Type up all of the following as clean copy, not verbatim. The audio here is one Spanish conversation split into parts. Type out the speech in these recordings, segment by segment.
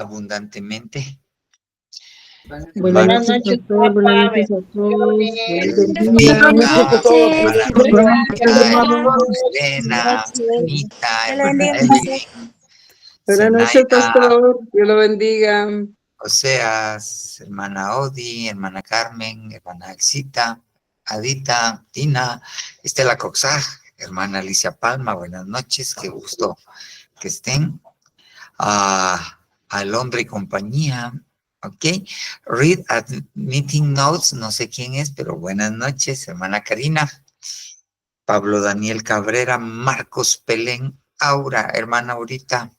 abundantemente. Buenas noches a todos, buenas noches a todos. Buenas noches, Elena, Anita, hermana Evelyn, Buenas noches, pastor. Dios lo bendiga. Oseas, hermana Odi, hermana Carmen, hermana Alcita, Adita, Tina, Estela Coxaj, hermana Alicia Palma, buenas noches, qué gusto que estén. Al hombre y compañía, ok. Read at meeting notes, no sé quién es, pero buenas noches, hermana Karina, Pablo Daniel Cabrera, Marcos Pelén, Aura, hermana Aurita,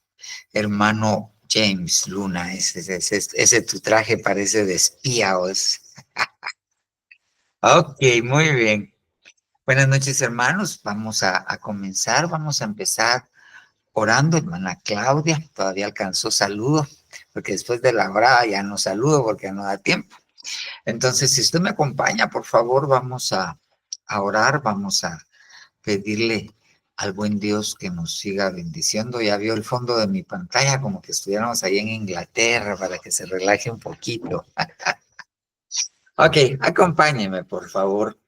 hermano James Luna, ese tu traje parece de espía, Ok, muy bien. Buenas noches, hermanos. Vamos a comenzar, vamos a empezar orando. Hermana Claudia, todavía alcanzó saludo, porque después de la hora ya no saludo porque no da tiempo. Entonces, si usted me acompaña, por favor, vamos a orar, vamos a pedirle al buen Dios que nos siga bendiciendo. Ya vio el fondo de mi pantalla, como que estuviéramos ahí en Inglaterra, para que se relaje un poquito. Ok, acompáñeme, por favor,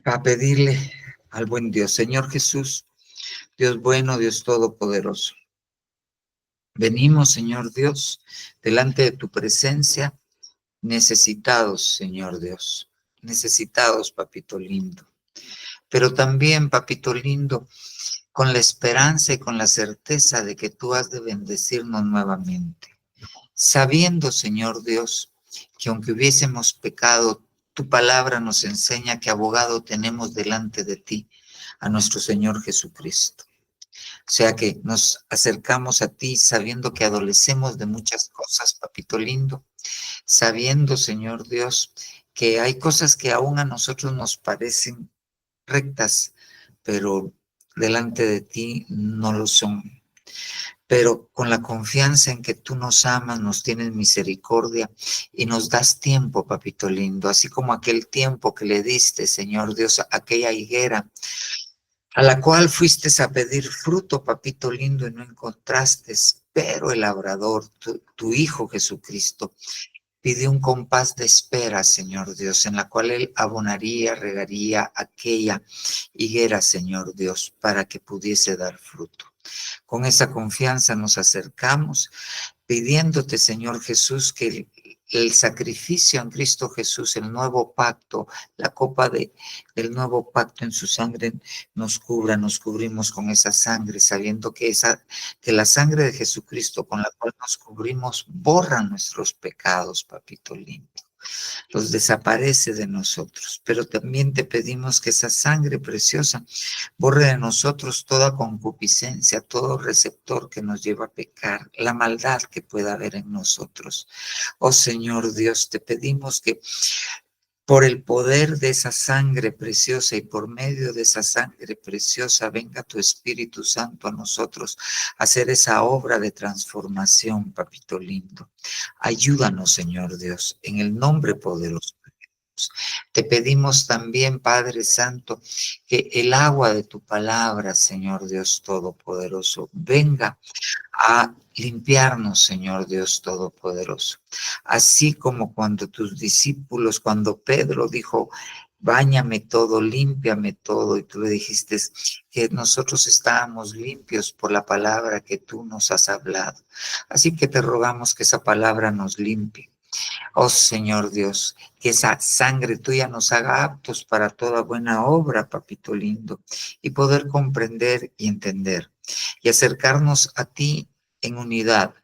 a pedirle al buen Dios. Señor Jesús, Dios bueno, Dios todopoderoso. Venimos, Señor Dios, delante de tu presencia, necesitados, Señor Dios, necesitados, papito lindo. Pero también, papito lindo, con la esperanza y con la certeza de que tú has de bendecirnos nuevamente. Sabiendo, Señor Dios, que aunque hubiésemos pecado, tu palabra nos enseña que abogado tenemos delante de ti, a nuestro Señor Jesucristo. O sea que nos acercamos a ti sabiendo que adolecemos de muchas cosas, papito lindo, sabiendo, Señor Dios, que hay cosas que aún a nosotros nos parecen rectas, pero delante de ti no lo son. Pero con la confianza en que tú nos amas, nos tienes misericordia y nos das tiempo, papito lindo, así como aquel tiempo que le diste, Señor Dios, a aquella higuera, a la cual fuiste a pedir fruto, papito lindo, y no encontraste, pero el labrador, tu Hijo Jesucristo, pidió un compás de espera, Señor Dios, en la cual Él abonaría, regaría aquella higuera, Señor Dios, para que pudiese dar fruto. Con esa confianza nos acercamos, pidiéndote, Señor Jesús, que el sacrificio en Cristo Jesús, el nuevo pacto, la copa del nuevo pacto en su sangre nos cubra, nos cubrimos con esa sangre, sabiendo que la sangre de Jesucristo con la cual nos cubrimos borra nuestros pecados, papito lindo. Los desaparece de nosotros, pero también te pedimos que esa sangre preciosa borre de nosotros toda concupiscencia, todo receptor que nos lleva a pecar, la maldad que pueda haber en nosotros. Oh Señor Dios, te pedimos que por el poder de esa sangre preciosa y por medio de esa sangre preciosa venga tu Espíritu Santo a nosotros a hacer esa obra de transformación, papito lindo. Ayúdanos, Señor Dios, en el nombre poderoso. Te pedimos también, Padre Santo, que el agua de tu palabra, Señor Dios Todopoderoso, venga a limpiarnos, Señor Dios Todopoderoso. Así como cuando tus discípulos, cuando Pedro dijo, báñame todo, límpiame todo, y tú le dijiste que nosotros estábamos limpios por la palabra que tú nos has hablado. Así que te rogamos que esa palabra nos limpie. Oh Señor Dios, que esa sangre tuya nos haga aptos para toda buena obra, papito lindo, y poder comprender y entender y acercarnos a ti en unidad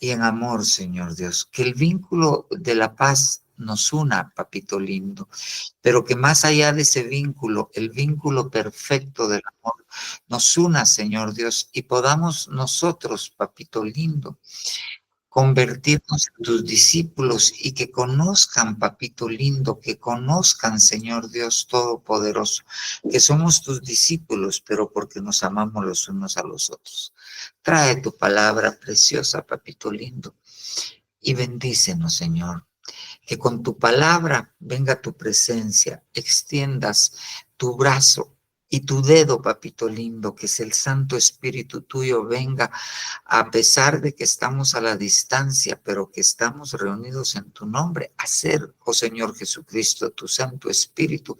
y en amor, Señor Dios. Que el vínculo de la paz nos una, papito lindo, pero que más allá de ese vínculo, el vínculo perfecto del amor, nos una, Señor Dios, y podamos nosotros, papito lindo, convertirnos en tus discípulos y que conozcan, papito lindo, que conozcan, Señor Dios Todopoderoso, que somos tus discípulos, pero porque nos amamos los unos a los otros. Trae tu palabra preciosa, papito lindo, y bendícenos, Señor. Que con tu palabra venga tu presencia, extiendas tu brazo y tu dedo, papito lindo, que es el Santo Espíritu tuyo, venga, a pesar de que estamos a la distancia, pero que estamos reunidos en tu nombre, a hacer, oh Señor Jesucristo, tu Santo Espíritu,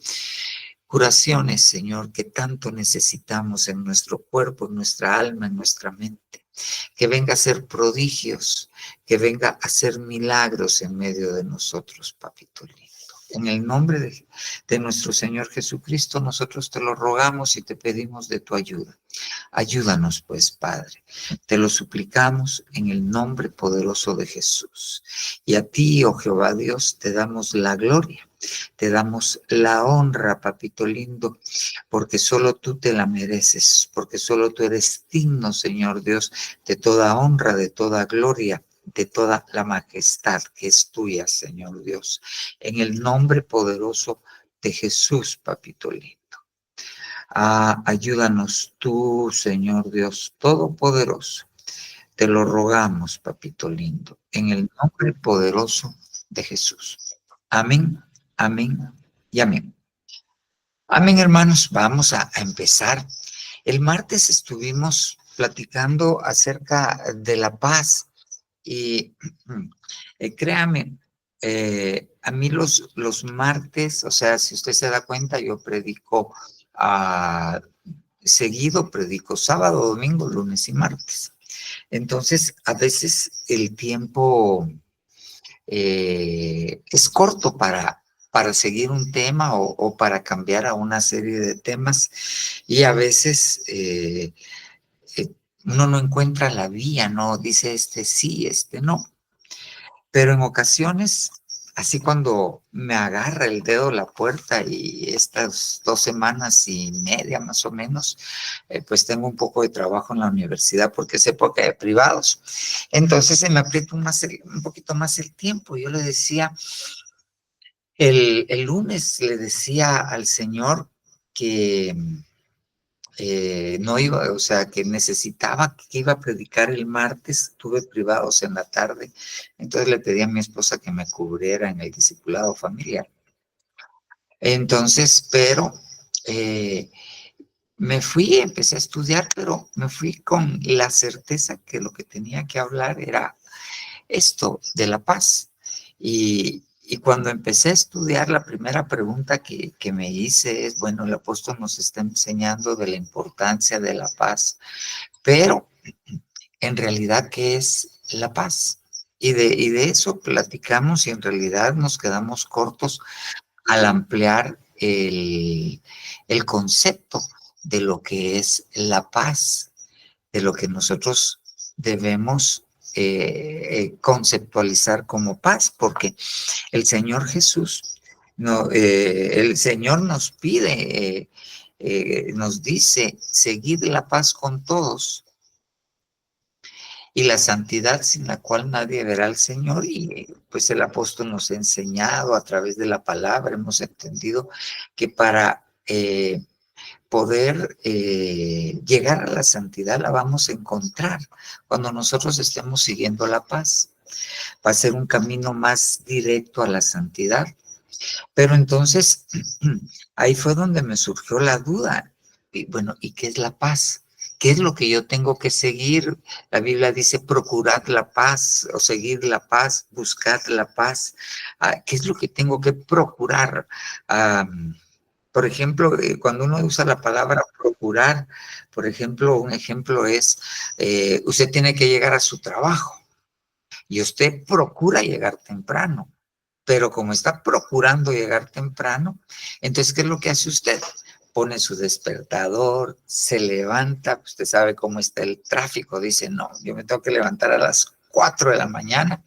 curaciones, Señor, que tanto necesitamos en nuestro cuerpo, en nuestra alma, en nuestra mente. Que venga a hacer prodigios, que venga a hacer milagros en medio de nosotros, papito lindo. En el nombre de nuestro Señor Jesucristo, nosotros te lo rogamos y te pedimos de tu ayuda. Ayúdanos, pues, Padre. Te lo suplicamos en el nombre poderoso de Jesús. Y a ti, oh Jehová Dios, te damos la gloria. Te damos la honra, papito lindo, porque solo tú te la mereces, porque solo tú eres digno, Señor Dios, de toda honra, de toda gloria, de toda la majestad que es tuya, Señor Dios. En el nombre poderoso de Jesús, papito lindo. Ayúdanos tú, Señor Dios Todopoderoso. Te lo rogamos, papito lindo, en el nombre poderoso de Jesús. Amén, amén y amén. Amén, hermanos. Vamos a empezar. El martes estuvimos platicando acerca de la paz y créame, a mí los martes, o sea, si usted se da cuenta, yo predico seguido, predico sábado, domingo, lunes y martes. Entonces, a veces el tiempo es corto para seguir un tema o para cambiar a una serie de temas y a veces uno no encuentra la vía, no dice este sí, este no. Pero en ocasiones, así cuando me agarra el dedo la puerta y estas 2 semanas y media más o menos, pues tengo un poco de trabajo en la universidad porque es época de privados. Entonces se me aprieta un poquito más el tiempo. Yo le decía, el lunes le decía al Señor que no iba, o sea, que necesitaba, que iba a predicar el martes, tuve privados en la tarde, entonces le pedí a mi esposa que me cubriera en el discipulado familiar. Entonces, pero me fui, empecé a estudiar, pero me fui con la certeza que lo que tenía que hablar era esto de la paz. Y cuando empecé a estudiar, la primera pregunta que me hice es, bueno, el apóstol nos está enseñando de la importancia de la paz, pero en realidad, ¿qué es la paz? Y de eso platicamos y en realidad nos quedamos cortos al ampliar el concepto de lo que es la paz, de lo que nosotros debemos conceptualizar como paz, porque el Señor Jesús, no, el Señor nos pide, nos dice, seguid la paz con todos y la santidad sin la cual nadie verá al Señor. Y pues el apóstol nos ha enseñado a través de la palabra, hemos entendido que para poder llegar a la santidad la vamos a encontrar cuando nosotros estemos siguiendo la paz. Va a ser un camino más directo a la santidad. Pero entonces, ahí fue donde me surgió la duda. Y bueno, ¿y qué es la paz? ¿Qué es lo que yo tengo que seguir? La Biblia dice procurad la paz o seguir la paz, buscad la paz. ¿Qué es lo que tengo que procurar? Por ejemplo, cuando uno usa la palabra procurar, por ejemplo, un ejemplo es, usted tiene que llegar a su trabajo y usted procura llegar temprano, pero como está procurando llegar temprano, entonces, ¿qué es lo que hace usted? Pone su despertador, se levanta, usted sabe cómo está el tráfico, dice, no, yo me tengo que levantar a las 4 de la mañana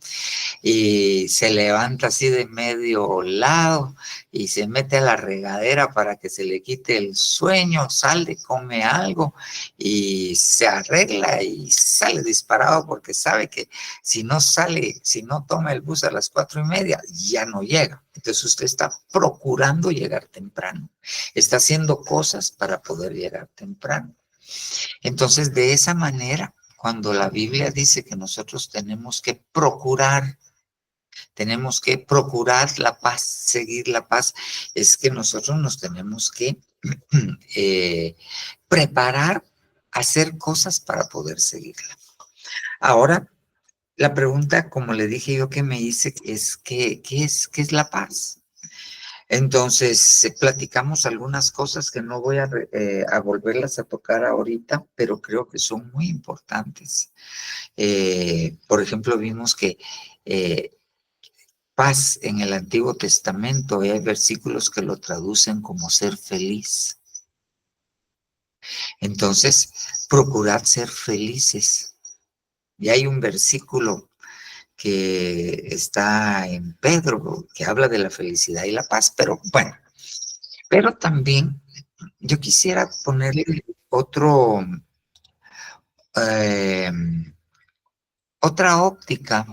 y se levanta así de medio lado y se mete a la regadera para que se le quite el sueño, sale, come algo y se arregla y sale disparado porque sabe que si no sale, si no toma el bus a las 4:30, ya no llega. Entonces usted está procurando llegar temprano, está haciendo cosas para poder llegar temprano. Entonces, de esa manera, cuando la Biblia dice que nosotros tenemos que procurar la paz, seguir la paz, es que nosotros nos tenemos que preparar, hacer cosas para poder seguirla. Ahora, la pregunta, como le dije yo que me hice, es ¿qué es la paz? Entonces, platicamos algunas cosas que no voy a volverlas a tocar ahorita, pero creo que son muy importantes. Por ejemplo, vimos que paz en el Antiguo Testamento, hay versículos que lo traducen como ser feliz. Entonces, procurad ser felices. Y hay un versículo que está en Pedro, que habla de la felicidad y la paz, pero bueno, pero también yo quisiera ponerle otro, eh, otra óptica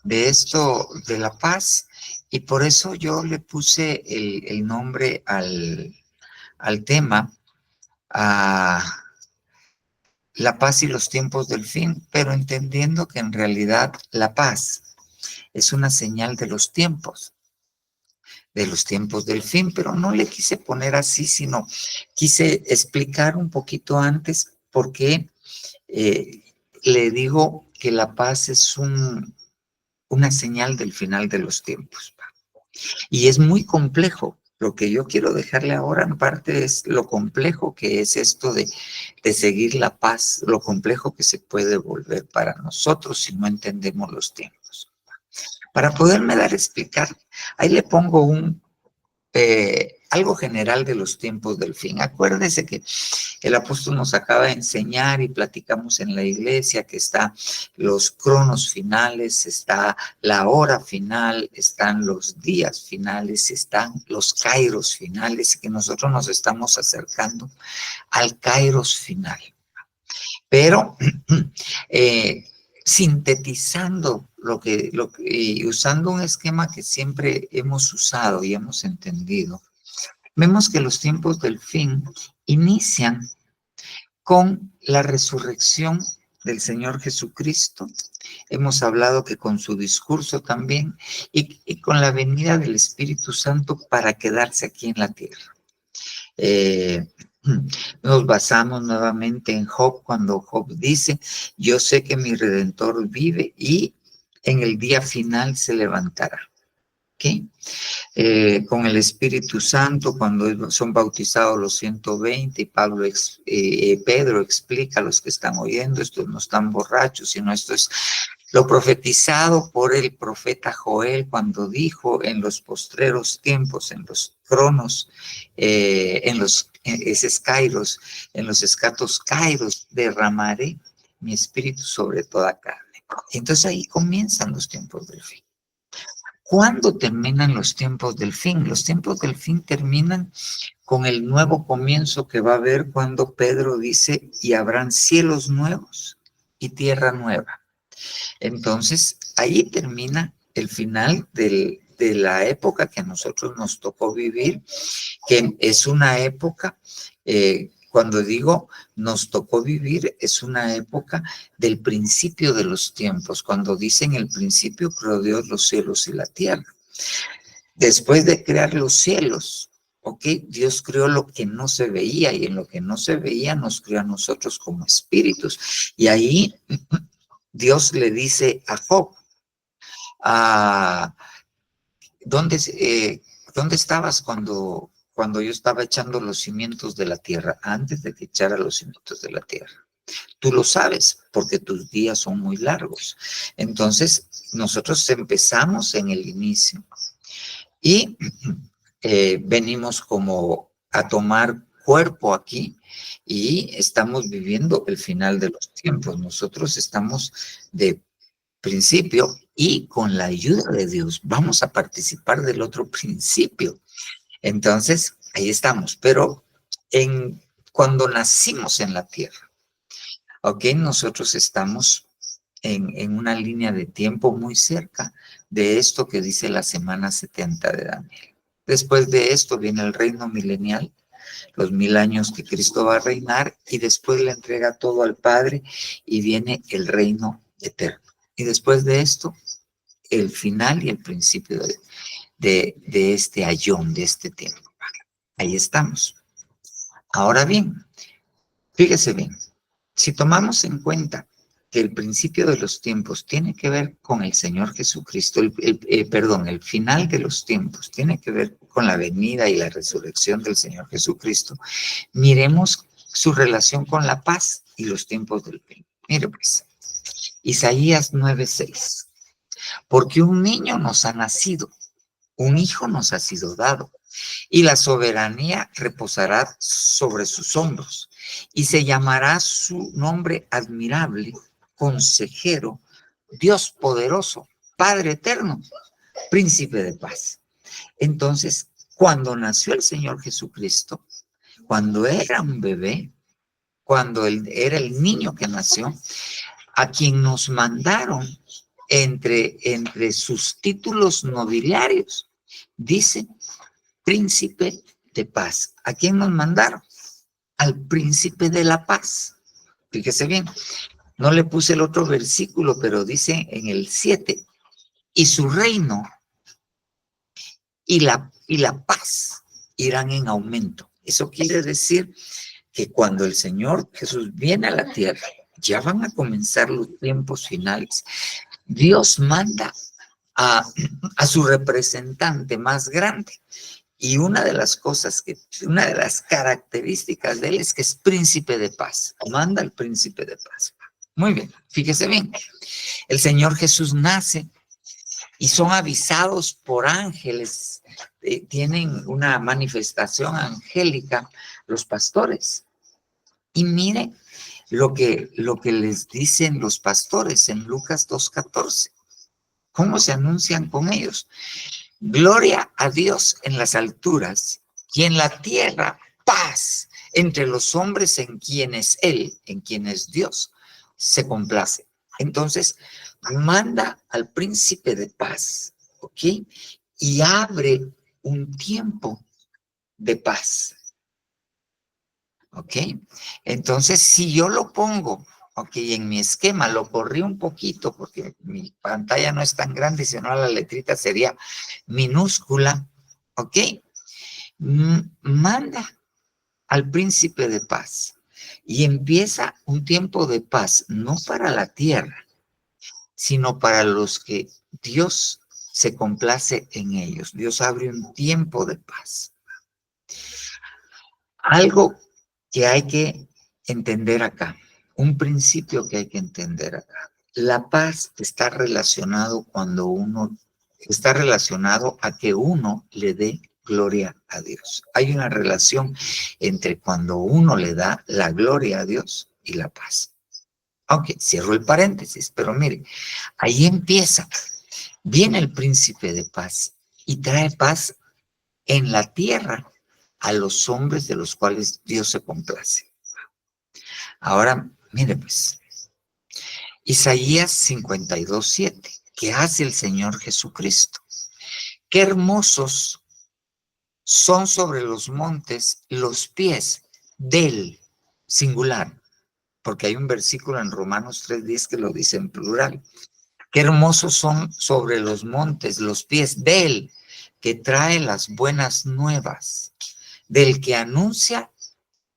de esto de la paz, y por eso yo le puse el nombre al tema, a la paz y los tiempos del fin, pero entendiendo que en realidad la paz es una señal de los tiempos del fin, pero no le quise poner así, sino quise explicar un poquito antes por qué le digo que la paz es una señal del final de los tiempos. Y es muy complejo. Lo que yo quiero dejarle ahora en parte es lo complejo que es esto de seguir la paz, lo complejo que se puede volver para nosotros si no entendemos los tiempos. Para poderme dar a explicar, ahí le pongo algo general de los tiempos del fin. Acuérdese que el apóstol nos acaba de enseñar y platicamos en la iglesia que están los cronos finales, está la hora final, están los días finales, están los kairos finales, que nosotros nos estamos acercando al kairos final. Pero sintetizando y usando un esquema que siempre hemos usado y hemos entendido, vemos que los tiempos del fin inician con la resurrección del Señor Jesucristo. Hemos hablado que con su discurso también y con la venida del Espíritu Santo para quedarse aquí en la tierra. Nos basamos nuevamente en Job cuando Job dice, yo sé que mi Redentor vive y en el día final se levantará. ¿Okay? Con el Espíritu Santo, cuando son bautizados los 120, y Pedro explica a los que están oyendo, estos no están borrachos, sino esto es lo profetizado por el profeta Joel cuando dijo en los postreros tiempos, en los cronos, en los kairos, en los escatos kairos, derramaré mi espíritu sobre toda carne. Entonces ahí comienzan los tiempos del fin. ¿Cuándo terminan los tiempos del fin? Los tiempos del fin terminan con el nuevo comienzo que va a haber cuando Pedro dice, y habrán cielos nuevos y tierra nueva. Entonces, ahí termina el final de la época que a nosotros nos tocó vivir, que es una época, cuando digo nos tocó vivir, es una época del principio de los tiempos. Cuando dicen el principio creó Dios los cielos y la tierra. Después de crear los cielos, ¿ok? Dios creó lo que no se veía y en lo que no se veía nos creó a nosotros como espíritus. Y ahí Dios le dice a Job, ¿dónde estabas cuando yo estaba echando los cimientos de la tierra, antes de que echara los cimientos de la tierra? Tú lo sabes, porque tus días son muy largos. Entonces, nosotros empezamos en el inicio y venimos como a tomar cuerpo aquí y estamos viviendo el final de los tiempos. Nosotros estamos de principio y con la ayuda de Dios vamos a participar del otro principio. Entonces, ahí estamos. Pero cuando nacimos en la tierra, ¿ok? Nosotros estamos en una línea de tiempo muy cerca de esto que dice la semana 70 de Daniel. Después de esto viene el reino milenial, los 1000 años que Cristo va a reinar, y después le entrega todo al Padre y viene el reino eterno. Y después de esto, el final y el principio de este ayón, de este tiempo. Ahí estamos. Ahora bien, fíjese bien, si tomamos en cuenta que el principio de los tiempos tiene que ver con el Señor Jesucristo, el final de los tiempos tiene que ver con la venida y la resurrección del Señor Jesucristo, miremos su relación con la paz y los tiempos del fin. Mire pues, Isaías 9:6. Porque un niño nos ha nacido, un hijo nos ha sido dado, y la soberanía reposará sobre sus hombros, y se llamará su nombre admirable, consejero, Dios poderoso, Padre eterno, príncipe de paz. Entonces, cuando nació el Señor Jesucristo, cuando era un bebé, cuando él era el niño que nació, a quien nos mandaron entre sus títulos nobiliarios, dice príncipe de paz. ¿A quién nos mandaron? Al príncipe de la paz. Fíjese bien, no le puse el otro versículo, pero dice en el 7, y su reino y la paz irán en aumento. Eso quiere decir que cuando el Señor Jesús viene a la tierra, ya van a comenzar los tiempos finales. Dios manda a su representante más grande. Y una de las características de él es que es príncipe de paz. Manda al príncipe de paz. Muy bien, fíjese bien. El Señor Jesús nace y son avisados por ángeles. Tienen una manifestación angélica los pastores. Y mire lo que les dicen los pastores en Lucas 2:14. ¿Cómo se anuncian con ellos? Gloria a Dios en las alturas y en la tierra paz entre los hombres en quienes Él, en quienes Dios se complace. Entonces, manda al príncipe de paz, ¿ok? Y abre un tiempo de paz, ¿ok? Entonces, si yo lo pongo, ok, en mi esquema lo corrí un poquito porque mi pantalla no es tan grande, si no la letrita sería minúscula, ok. Manda al príncipe de paz y empieza un tiempo de paz, no para la tierra, sino para los que Dios se complace en ellos. Dios abre un tiempo de paz. Algo que hay que entender acá, un principio que hay que entender acá. La paz está relacionado a que uno le dé gloria a Dios. Hay una relación entre cuando uno le da la gloria a Dios y la paz. Aunque cierro el paréntesis, pero mire, ahí empieza. Viene el príncipe de paz y trae paz en la tierra a los hombres de los cuales Dios se complace. Ahora, mire pues, Isaías 52:7, ¿qué hace el Señor Jesucristo? Qué hermosos son sobre los montes los pies del singular, porque hay un versículo en Romanos 3:10 que lo dice en plural. Qué hermosos son sobre los montes los pies del que trae las buenas nuevas, del que anuncia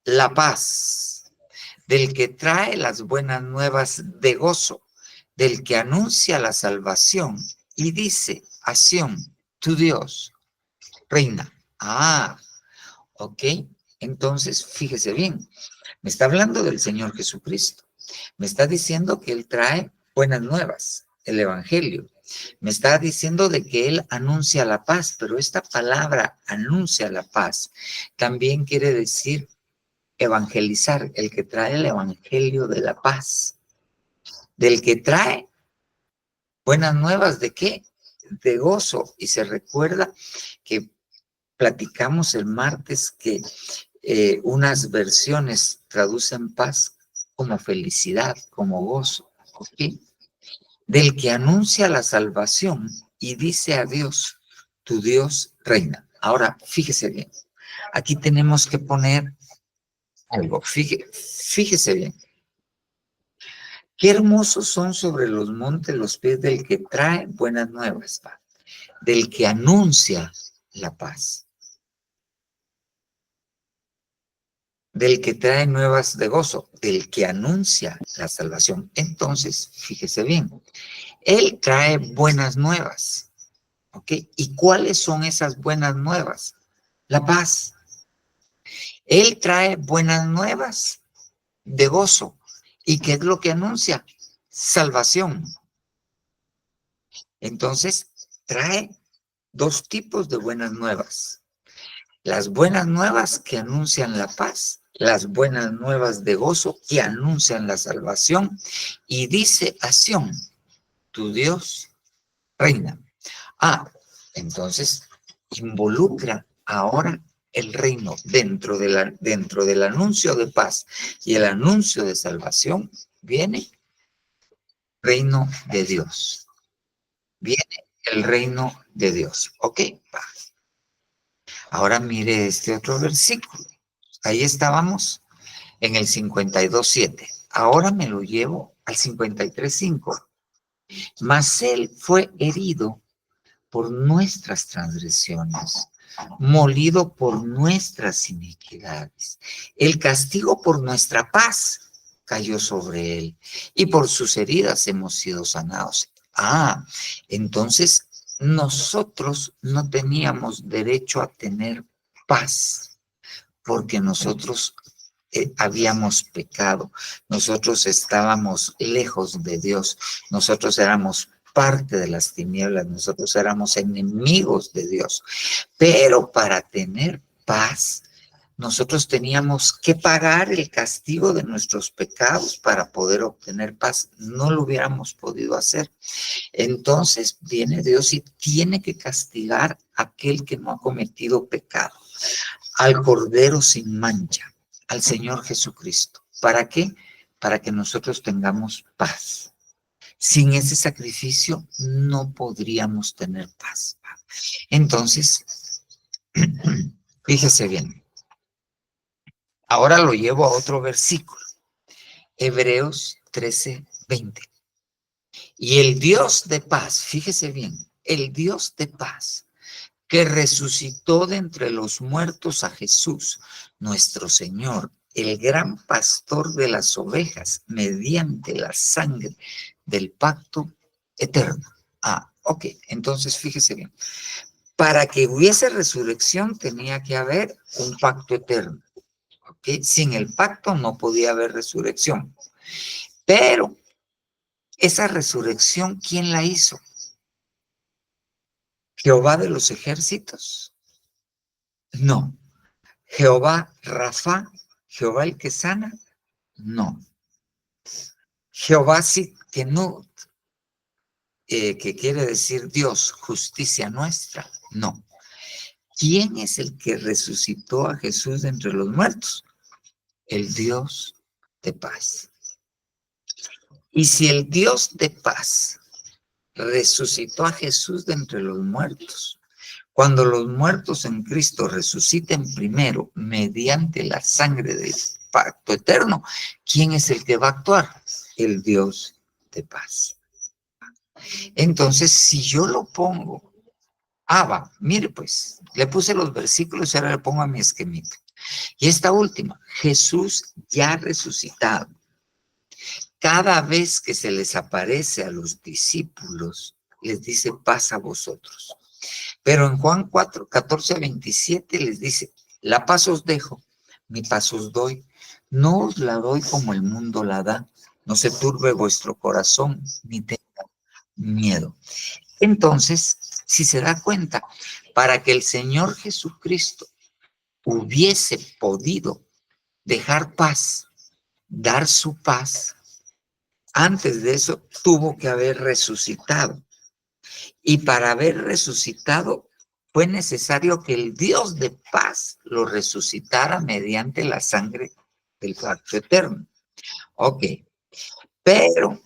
la paz, del que trae las buenas nuevas de gozo, del que anuncia la salvación y dice a Sión, tu Dios reina. Ok. Entonces, fíjese bien, me está hablando del Señor Jesucristo. Me está diciendo que Él trae buenas nuevas, el Evangelio. Me está diciendo de que Él anuncia la paz, pero esta palabra anuncia la paz también quiere decir evangelizar, el que trae el Evangelio de la paz, del que trae buenas nuevas de qué, de gozo. Y se recuerda que platicamos el martes que unas versiones traducen paz como felicidad, como gozo, ¿ok? Del que anuncia la salvación y dice a Dios, tu Dios reina. Ahora, fíjese bien, aquí tenemos que poner algo, fíjese bien. Qué hermosos son sobre los montes los pies del que trae buenas nuevas, del que anuncia la paz. del que trae nuevas de gozo, del que anuncia la salvación. Entonces, fíjese bien, Él trae buenas nuevas, ¿ok? ¿Y cuáles son esas buenas nuevas? La paz. Él trae buenas nuevas de gozo. ¿Y qué es lo que anuncia? Salvación. Entonces, trae dos tipos de buenas nuevas. Las buenas nuevas que anuncian la paz, las buenas nuevas de gozo que anuncian la salvación. Y dice a Sión, tu Dios reina. Entonces involucra ahora el reino dentro del anuncio de paz y el anuncio de salvación. Viene reino de Dios. Viene el reino de Dios. ¿Ok? Ahora mire este otro versículo. Ahí estábamos en el 52:7. Ahora me lo llevo al 53:5. Mas él fue herido por nuestras transgresiones, molido por nuestras iniquidades. El castigo por nuestra paz cayó sobre él, y por sus heridas hemos sido sanados. Entonces nosotros no teníamos derecho a tener paz, porque nosotros habíamos pecado, nosotros estábamos lejos de Dios, nosotros éramos parte de las tinieblas, nosotros éramos enemigos de Dios. Pero para tener paz, nosotros teníamos que pagar el castigo de nuestros pecados para poder obtener paz. No lo hubiéramos podido hacer. Entonces viene Dios y tiene que castigar a aquel que no ha cometido pecado, al Cordero sin mancha, al Señor Jesucristo. ¿Para qué? Para que nosotros tengamos paz. Sin ese sacrificio no podríamos tener paz. Entonces, fíjese bien. Ahora lo llevo a otro versículo. Hebreos 13:20. Y el Dios de paz, fíjese bien, el Dios de paz, que resucitó de entre los muertos a Jesús, nuestro Señor, el gran pastor de las ovejas, mediante la sangre del pacto eterno. Ok, entonces fíjese bien. Para que hubiese resurrección tenía que haber un pacto eterno. ¿Ok? Sin el pacto no podía haber resurrección. Pero esa resurrección, ¿quién la hizo? ¿Jehová de los ejércitos? No. ¿Jehová Rafa? ¿Jehová el que sana? No. Jehová Sidkenut, que quiere decir Dios, justicia nuestra. No. ¿Quién es el que resucitó a Jesús de entre los muertos? El Dios de paz. Y si el Dios de paz resucitó a Jesús de entre los muertos, cuando los muertos en Cristo resuciten primero mediante la sangre del pacto eterno, ¿quién es el que va a actuar? El Dios de paz. Entonces, si yo lo pongo, mire pues, le puse los versículos y ahora le pongo a mi esquemita. Y esta última, Jesús ya resucitado. Cada vez que se les aparece a los discípulos, les dice paz a vosotros. Pero en Juan 4:14-27 les dice, la paz os dejo, mi paz os doy. No os la doy como el mundo la da. No se turbe vuestro corazón, ni tenga miedo. Entonces, si se da cuenta, para que el Señor Jesucristo hubiese podido dejar paz, dar su paz, antes de eso tuvo que haber resucitado. Y para haber resucitado fue necesario que el Dios de paz lo resucitara mediante la sangre del pacto eterno. Ok, pero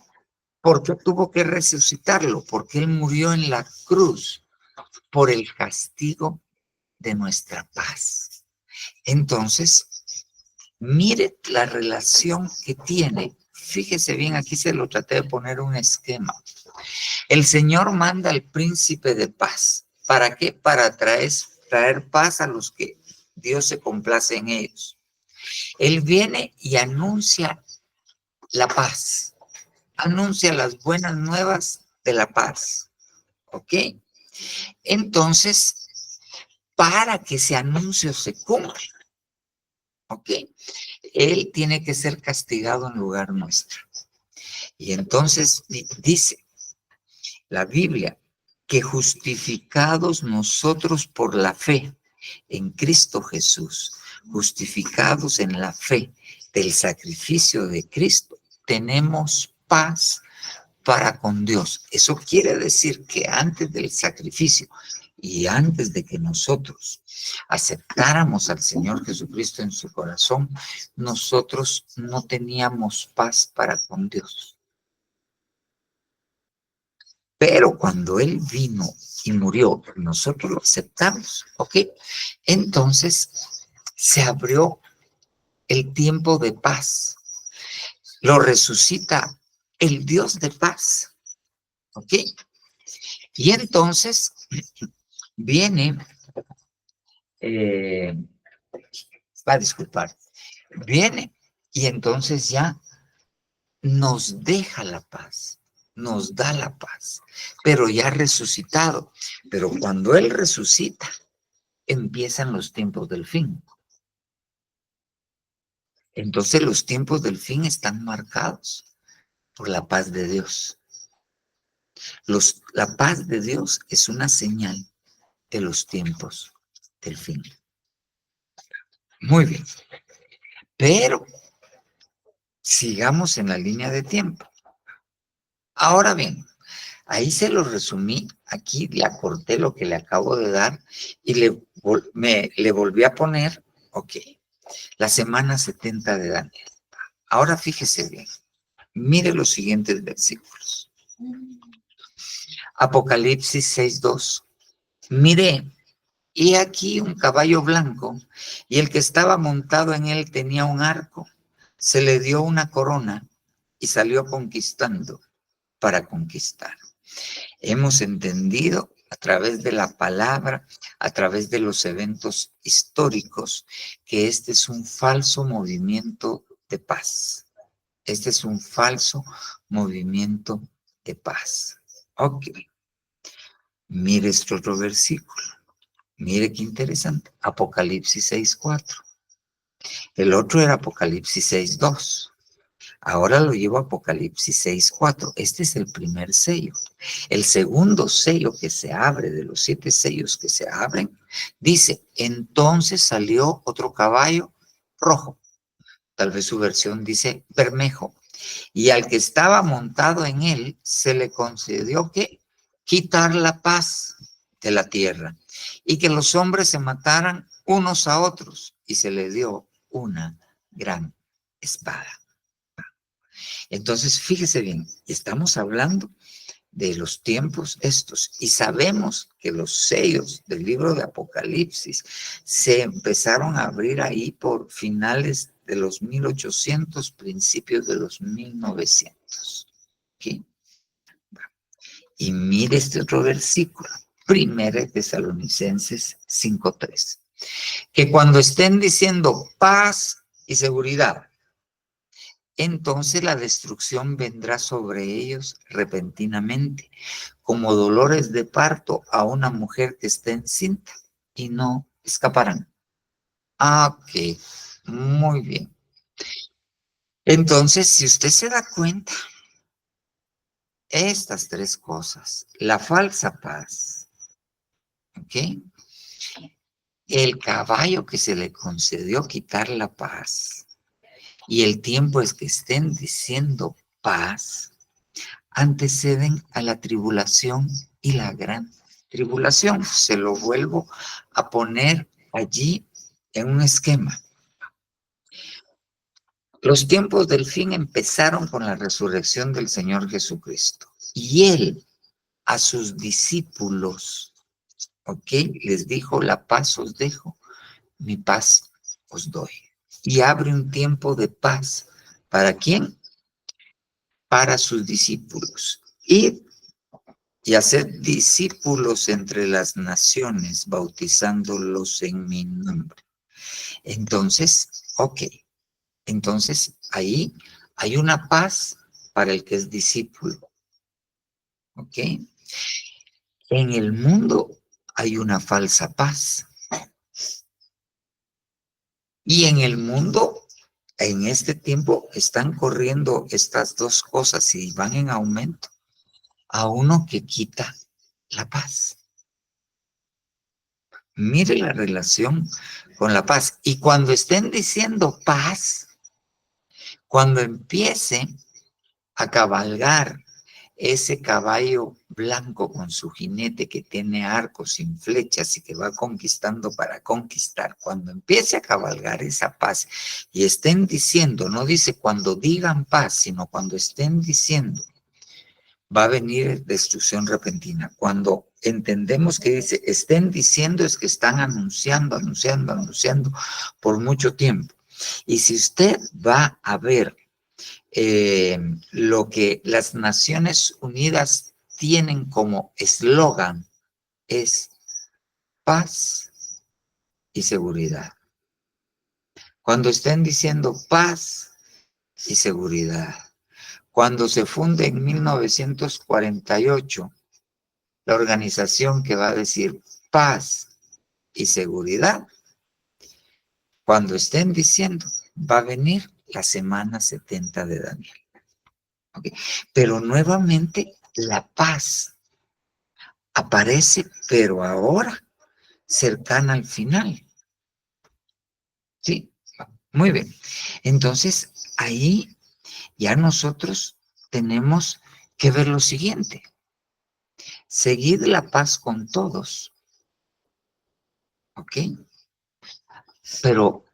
¿por qué tuvo que resucitarlo? Porque Él murió en la cruz por el castigo de nuestra paz. Entonces, mire la relación que tiene. Fíjese bien, aquí se lo traté de poner un esquema. El Señor manda al príncipe de paz. ¿Para qué? Para traer paz a los que Dios se complace en ellos. Él viene y anuncia la paz, anuncia las buenas nuevas de la paz, ¿ok? Entonces, para que ese anuncio se cumpla, ¿ok? Él tiene que ser castigado en lugar nuestro. Y entonces dice la Biblia que justificados nosotros por la fe en Cristo Jesús, justificados en la fe del sacrificio de Cristo, tenemos paz para con Dios. Eso quiere decir que antes del sacrificio y antes de que nosotros aceptáramos al Señor Jesucristo en su corazón, nosotros no teníamos paz para con Dios. Pero cuando Él vino y murió, nosotros lo aceptamos, ¿ok? Entonces se abrió el tiempo de paz. Lo resucita el Dios de paz, ¿ok? Y entonces viene, va a disculpar, viene y entonces ya nos deja la paz, nos da la paz, pero ya resucitado. Pero cuando Él resucita, empiezan los tiempos del fin. Entonces los tiempos del fin están marcados por la paz de Dios. La paz de Dios es una señal de los tiempos del fin. Muy bien. Pero sigamos en la línea de tiempo. Ahora bien, ahí se lo resumí, aquí le acorté lo que le acabo de dar y le volví a poner, ok, la semana 70 de Daniel. Ahora fíjese bien, mire los siguientes versículos. Apocalipsis 6:2. Mire, y aquí un caballo blanco, y el que estaba montado en él tenía un arco. Se le dio una corona y salió conquistando para conquistar. Hemos entendido a través de la palabra, a través de los eventos históricos, que este es un falso movimiento de paz. Este es un falso movimiento de paz. Ok. Mire este otro versículo. Mire qué interesante. Apocalipsis 6:4. El otro era Apocalipsis 6:2. Ahora lo llevo a Apocalipsis 6:4. Este es el primer sello. El segundo sello que se abre, de los 7 sellos que se abren, dice, entonces salió otro caballo rojo. Tal vez su versión dice bermejo. Y al que estaba montado en él se le concedió que quitar la paz de la tierra y que los hombres se mataran unos a otros, y se le dio una gran espada. Entonces, fíjese bien, estamos hablando de los tiempos estos y sabemos que los sellos del libro de Apocalipsis se empezaron a abrir ahí por finales de los 1800, principios de los 1900. ¿Okay? Y mire este otro versículo, 1 Tesalonicenses 5:3, que cuando estén diciendo paz y seguridad, entonces la destrucción vendrá sobre ellos repentinamente, como dolores de parto a una mujer que está encinta, y no escaparán. Ok, muy bien. Entonces, si usted se da cuenta, estas 3 cosas, la falsa paz, ¿ok? El caballo que se le concedió quitar la paz, y el tiempo es que estén diciendo paz, anteceden a la tribulación y la gran tribulación. Se lo vuelvo a poner allí en un esquema. Los tiempos del fin empezaron con la resurrección del Señor Jesucristo. Y Él a sus discípulos, ¿ok? Les dijo, la paz os dejo, mi paz os doy. Y abre un tiempo de paz. ¿Para quién? Para sus discípulos. Y hacer discípulos entre las naciones, bautizándolos en mi nombre. Entonces, Ok, entonces ahí hay una paz para el que es discípulo. Ok, en el mundo hay una falsa paz. Y en el mundo, en este tiempo, están corriendo estas dos cosas y van en aumento. A uno que quita la paz. Mire la relación con la paz. Y cuando estén diciendo paz, cuando empiece a cabalgar ese caballo blanco con su jinete que tiene arcos sin flechas y que va conquistando para conquistar, cuando empiece a cabalgar esa paz y estén diciendo, no dice cuando digan paz, sino cuando estén diciendo, va a venir destrucción repentina. Cuando entendemos que dice, estén diciendo es que están anunciando, anunciando, anunciando por mucho tiempo. Y si usted va a ver lo que las Naciones Unidas tienen como eslogan es paz y seguridad. Cuando estén diciendo paz y seguridad, cuando se funde en 1948 la organización que va a decir paz y seguridad, cuando estén diciendo, va a venir la semana 70 de Daniel. ¿Okay? Pero nuevamente la paz aparece, pero ahora cercana al final. Sí, muy bien. Entonces, ahí ya nosotros tenemos que ver lo siguiente. Seguid la paz con todos. ¿Ok? Pero,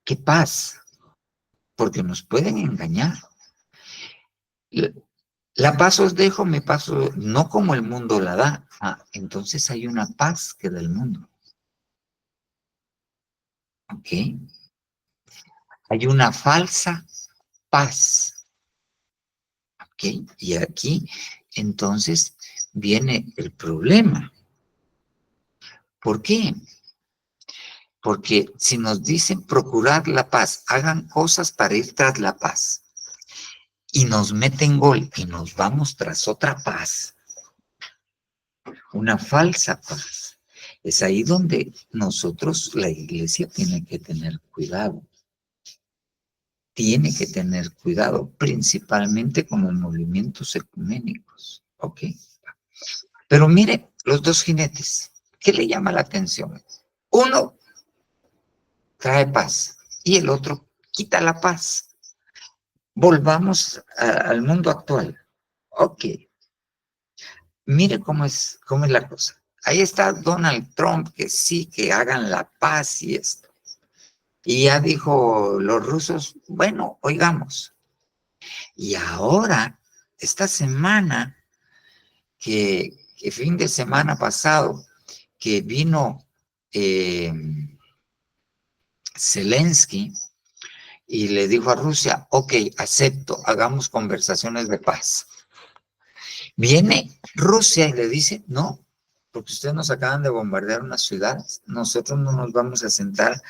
¿qué paz? Porque nos pueden engañar. La paz os dejo, me paso, no como el mundo la da. Entonces hay una paz que da el mundo. ¿Ok? Hay una falsa paz. ¿Ok? Y aquí, entonces, viene el problema. ¿Por qué? Porque si nos dicen procurar la paz, hagan cosas para ir tras la paz, y nos meten gol y nos vamos tras otra paz, una falsa paz. Es ahí donde nosotros, la iglesia, tiene que tener cuidado. Tiene que tener cuidado, principalmente con los movimientos ecuménicos. ¿Ok? Pero mire, los dos jinetes, ¿qué le llama la atención? Uno trae paz y el otro quita la paz. Volvamos al mundo actual. Ok. Mire cómo es la cosa. Ahí está Donald Trump, que sí, que hagan la paz y esto. Y ya dijo los rusos, bueno, oigamos. Y ahora, esta semana, que fin de semana pasado, que vino Zelensky y le dijo a Rusia, ok, acepto, hagamos conversaciones de paz. Viene Rusia y le dice, no, porque ustedes nos acaban de bombardear unas ciudades, nosotros no nos vamos a sentar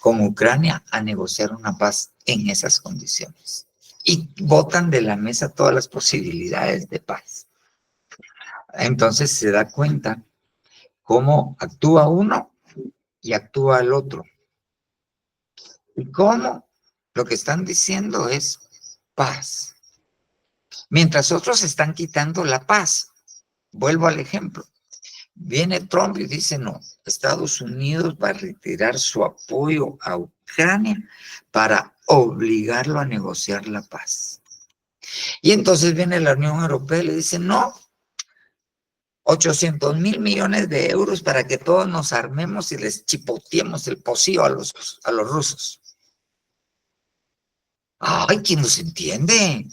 con Ucrania a negociar una paz en esas condiciones. Y botan de la mesa todas las posibilidades de paz. Entonces se da cuenta cómo actúa uno y actúa el otro. ¿Y cómo? Lo que están diciendo es paz. Mientras otros están quitando la paz. Vuelvo al ejemplo. Viene Trump y dice, no, Estados Unidos va a retirar su apoyo a Ucrania para obligarlo a negociar la paz. Y entonces viene la Unión Europea y le dice, no, 800,000 millones de euros para que todos nos armemos y les chipoteemos el pocillo a los rusos. ¡Ay, quién nos entiende!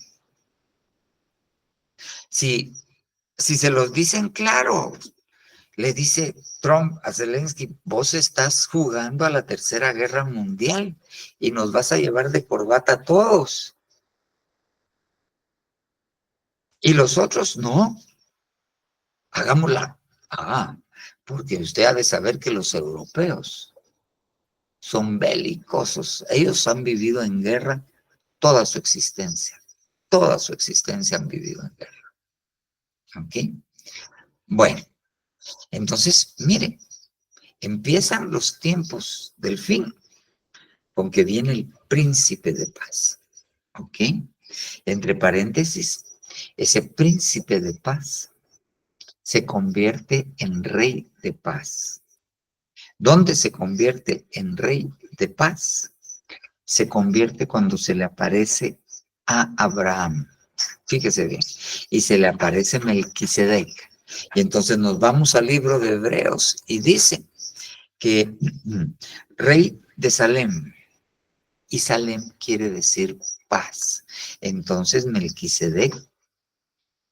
Si se los dicen claro, le dice Trump a Zelensky, vos estás jugando a la Tercera Guerra Mundial y nos vas a llevar de corbata a todos. Y los otros, no, hagámosla. Porque usted ha de saber que los europeos son belicosos. Ellos han vivido en guerra toda su existencia. Toda su existencia han vivido en guerra. ¿Ok? Bueno, entonces, miren, empiezan los tiempos del fin, con que viene el príncipe de paz. ¿Ok? Entre paréntesis, ese príncipe de paz se convierte en rey de paz. ¿Dónde se convierte en rey de paz? Se convierte cuando se le aparece a Abraham. Fíjese bien. Y se le aparece Melquisedec. Y entonces nos vamos al libro de Hebreos y dice que rey de Salem. Y Salem quiere decir paz. Entonces Melquisedec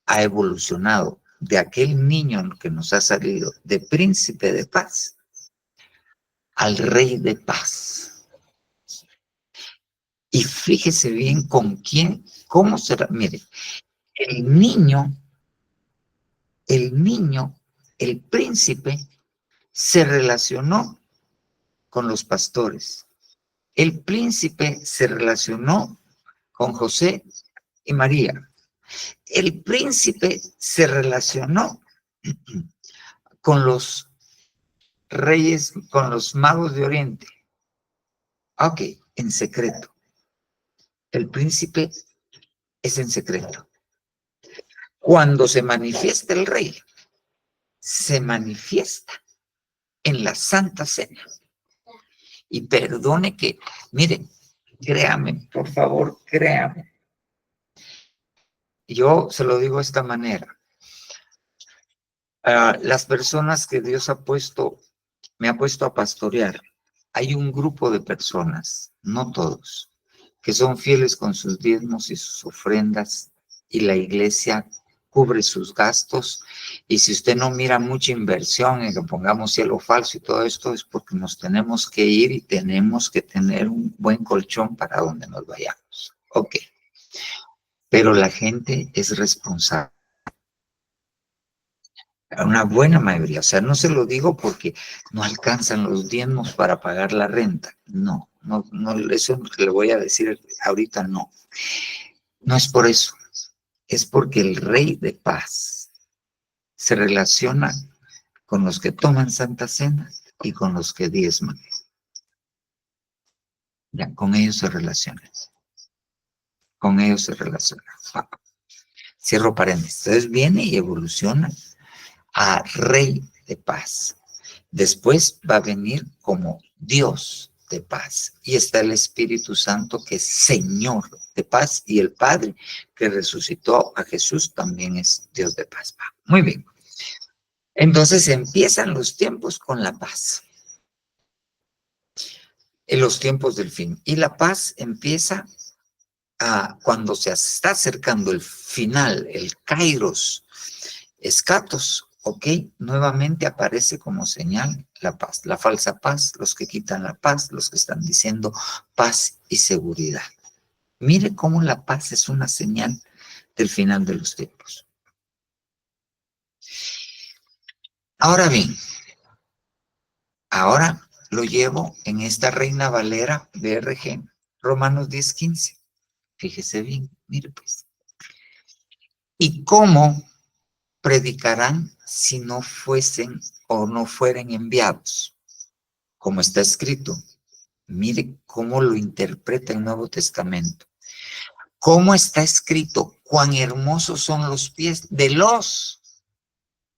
ha evolucionado de aquel niño que nos ha salido de príncipe de paz al rey de paz. Y fíjese bien con quién, cómo será. Mire, el niño, el príncipe, se relacionó con los pastores. El príncipe se relacionó con José y María. El príncipe se relacionó con los reyes, con los magos de Oriente. Ok, en secreto. El príncipe es en secreto. Cuando se manifiesta el rey, se manifiesta en la Santa Cena. Y perdone que, miren, créame, por favor, créame. Yo se lo digo de esta manera. Las personas que Dios me ha puesto a pastorear, hay un grupo de personas, no todos, que son fieles con sus diezmos y sus ofrendas, y la iglesia cubre sus gastos. Y si usted no mira mucha inversión en que pongamos cielo falso y todo esto, es porque nos tenemos que ir y tenemos que tener un buen colchón para donde nos vayamos. Ok. Pero la gente es responsable. Una buena mayoría. O sea, no se lo digo porque no alcanzan los diezmos para pagar la renta. No, eso que le voy a decir ahorita no. No es por eso. Es porque el rey de paz se relaciona con los que toman Santa Cena y con los que diezman. Ya, con ellos se relaciona. Con ellos se relaciona. Cierro paréntesis. Entonces viene y evoluciona a rey de paz. Después va a venir como Dios de paz. Y está el Espíritu Santo, que es Señor de paz, y el Padre que resucitó a Jesús también es Dios de paz. Muy bien. Entonces empiezan los tiempos con la paz. En los tiempos del fin. Y la paz empieza cuando se está acercando el final, el kairos, escatos, ¿ok? Nuevamente aparece como señal la paz, la falsa paz, los que quitan la paz, los que están diciendo paz y seguridad. Mire cómo la paz es una señal del final de los tiempos. Ahora bien, ahora lo llevo en esta Reina Valera BRG, Romanos 10:15. Fíjese bien, mire pues. ¿Y cómo predicarán si no fuesen o no fueren enviados? Como está escrito. Mire cómo lo interpreta el Nuevo Testamento. ¿Cómo está escrito? Cuán hermosos son los pies de los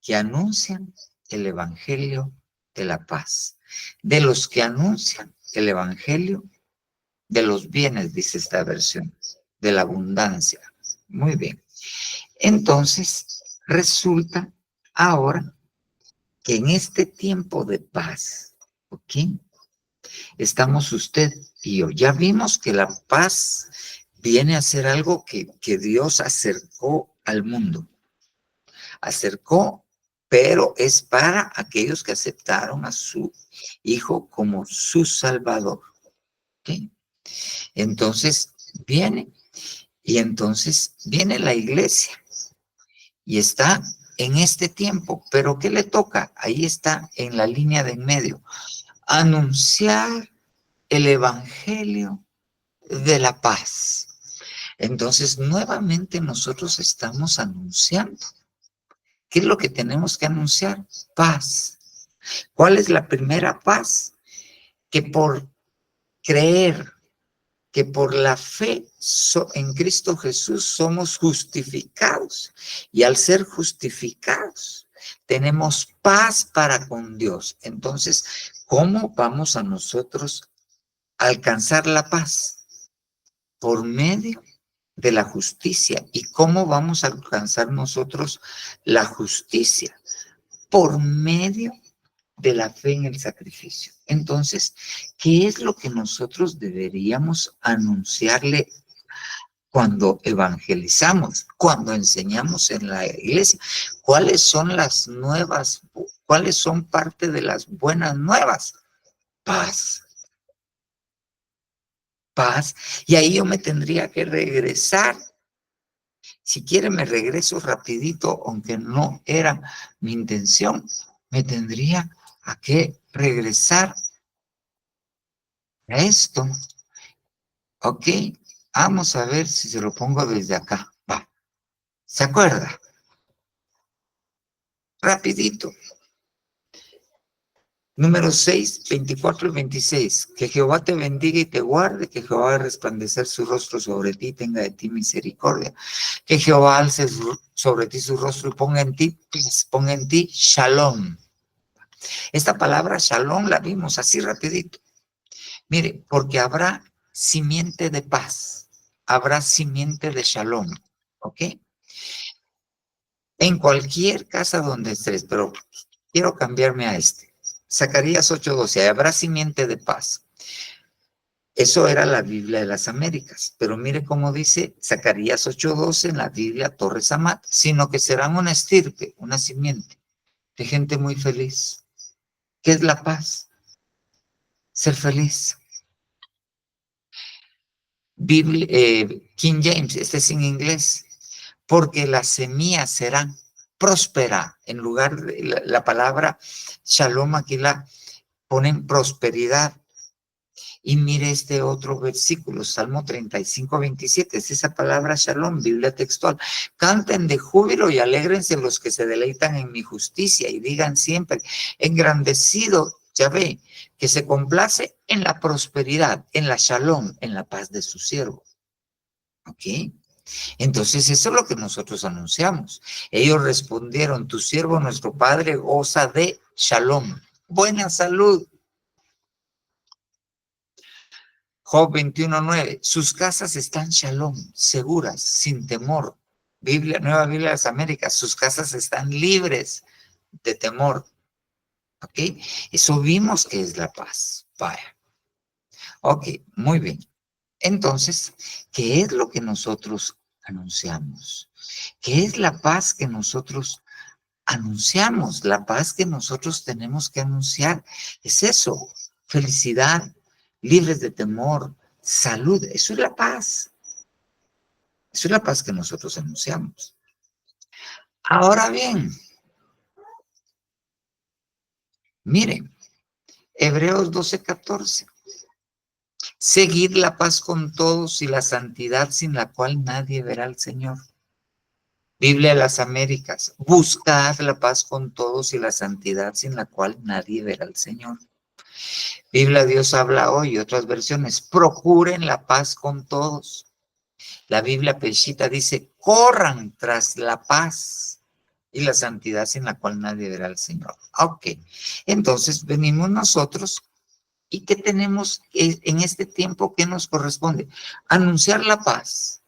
que anuncian el Evangelio de la paz. De los que anuncian el Evangelio de los bienes, dice esta versión, de la abundancia. Muy bien. Entonces, resulta ahora que en este tiempo de paz, ¿ok? Estamos usted y yo. Ya vimos que la paz viene a ser algo que Dios acercó al mundo. Acercó, pero es para aquellos que aceptaron a su Hijo como su Salvador. ¿Okay? Entonces viene, y entonces viene la iglesia y está en este tiempo. ¿Pero qué le toca? Ahí está en la línea de en medio. Anunciar el evangelio de la paz. Entonces, nuevamente nosotros estamos anunciando. ¿Qué es lo que tenemos que anunciar? Paz. ¿Cuál es la primera paz? Que por creer, que por la fe en Cristo Jesús somos justificados. Y al ser justificados, tenemos paz para con Dios. Entonces, ¿cómo vamos a nosotros a alcanzar la paz? Por medio de la justicia. ¿Y cómo vamos a alcanzar nosotros la justicia? Por medio de la fe en el sacrificio. Entonces, ¿qué es lo que nosotros deberíamos anunciarle cuando evangelizamos, cuando enseñamos en la iglesia? ¿Cuáles son las nuevas, cuáles son parte de las buenas nuevas? Paz. Paz. Y ahí yo me tendría que regresar. Si quiere me regreso rapidito, aunque no era mi intención, me tendría a que regresar a esto. Ok, vamos a ver si se lo pongo desde acá. Va, ¿se acuerda? Rapidito. Número 6, 24 y 26. Que Jehová te bendiga y te guarde, que Jehová haga resplandecer su rostro sobre ti, tenga de ti misericordia. Que Jehová alce sobre ti su rostro y ponga en ti paz, ponga en ti shalom. Esta palabra shalom la vimos así rapidito. Mire, porque habrá simiente de paz, habrá simiente de shalom, ¿ok? En cualquier casa donde estés, pero quiero cambiarme a este. Zacarías 8:12, habrá simiente de paz. Eso era la Biblia de las Américas, pero mire cómo dice Zacarías 8:12 en la Biblia Torres Amat, sino que serán una estirpe, una simiente de gente muy feliz. ¿Qué es la paz? Ser feliz. Biblia, King James, este es en inglés, porque la semilla será próspera. En lugar de la palabra shalom, aquí la ponen prosperidad. Y mire este otro versículo, Salmo 35:27, es esa palabra shalom, Biblia textual. Canten de júbilo y alégrense los que se deleitan en mi justicia y digan siempre, engrandecido Yahvé, que se complace en la prosperidad, en la shalom, en la paz de su siervo. ¿Ok? Entonces eso es lo que nosotros anunciamos. Ellos respondieron, tu siervo, nuestro padre, goza de shalom, buena salud. Job 21:9, sus casas están shalom, seguras, sin temor. Biblia, Nueva Biblia de las Américas, sus casas están libres de temor. ¿Ok? Eso vimos que es la paz. Vaya. Ok, muy bien. Entonces, ¿qué es lo que nosotros anunciamos? ¿Qué es la paz que nosotros anunciamos? La paz que nosotros tenemos que anunciar es eso, felicidad, libres de temor, salud, eso es la paz. Eso es la paz que nosotros anunciamos. Ahora bien, miren, Hebreos 12:14. Seguid la paz con todos y la santidad sin la cual nadie verá al Señor. Biblia de las Américas. Buscad la paz con todos y la santidad sin la cual nadie verá al Señor. Biblia Dios habla hoy, otras versiones. Procuren la paz con todos. La Biblia Peshita dice, corran tras la paz y la santidad sin la cual nadie verá al Señor. Ok, entonces venimos nosotros y ¿qué tenemos en este tiempo que nos corresponde? Anunciar la paz,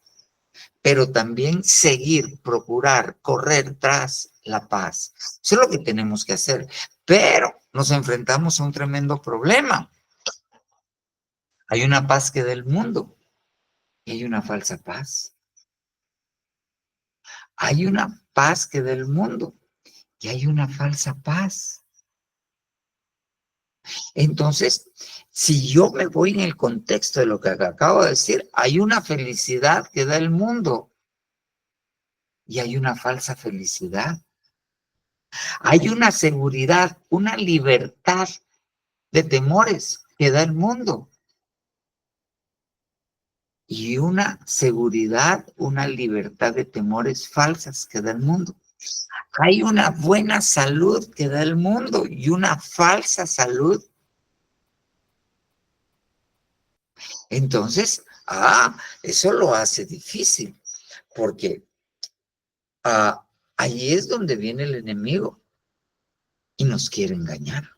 pero también seguir, procurar, correr tras la paz. Eso es lo que tenemos que hacer, pero nos enfrentamos a un tremendo problema. Hay una paz que da el mundo y hay una falsa paz. Hay una paz que da el mundo y hay una falsa paz. Entonces, si yo me voy en el contexto de lo que acabo de decir, hay una felicidad que da el mundo y hay una falsa felicidad. Hay una seguridad, una libertad de temores que da el mundo y una seguridad, una libertad de temores falsas que da el mundo. Hay una buena salud que da el mundo y una falsa salud. Entonces, eso lo hace difícil, porque ahí es donde viene el enemigo y nos quiere engañar.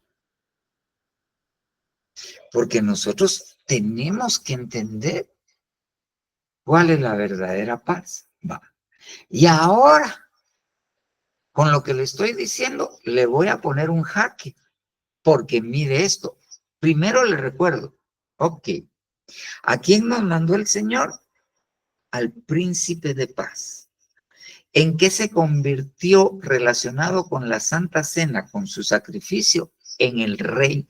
Porque nosotros tenemos que entender cuál es la verdadera paz. Va. Y ahora, con lo que le estoy diciendo, le voy a poner un jaque, porque mire esto. Primero le recuerdo, ok, ¿a quién nos mandó el Señor? Al príncipe de paz. ¿En qué se convirtió relacionado con la Santa Cena, con su sacrificio? En el Rey